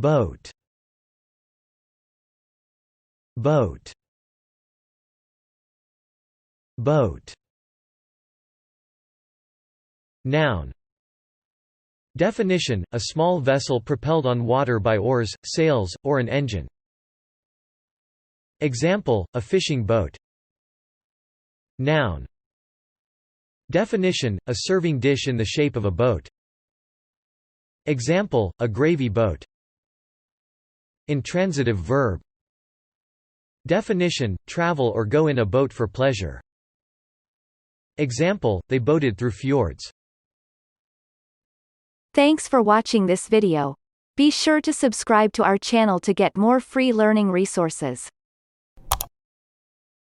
boat, boat, boat. Noun. Definition: a small vessel propelled on water by oars, sails, or an engine. Example: a fishing boat. Noun. Definition: a serving dish in the shape of a boat. Example: a gravy boat. Intransitive verb. Definition: travel or go in a boat for pleasure. Example: they boated through fjords. Thanks for watching this video. Be sure to subscribe to our channel to get more free learning resources.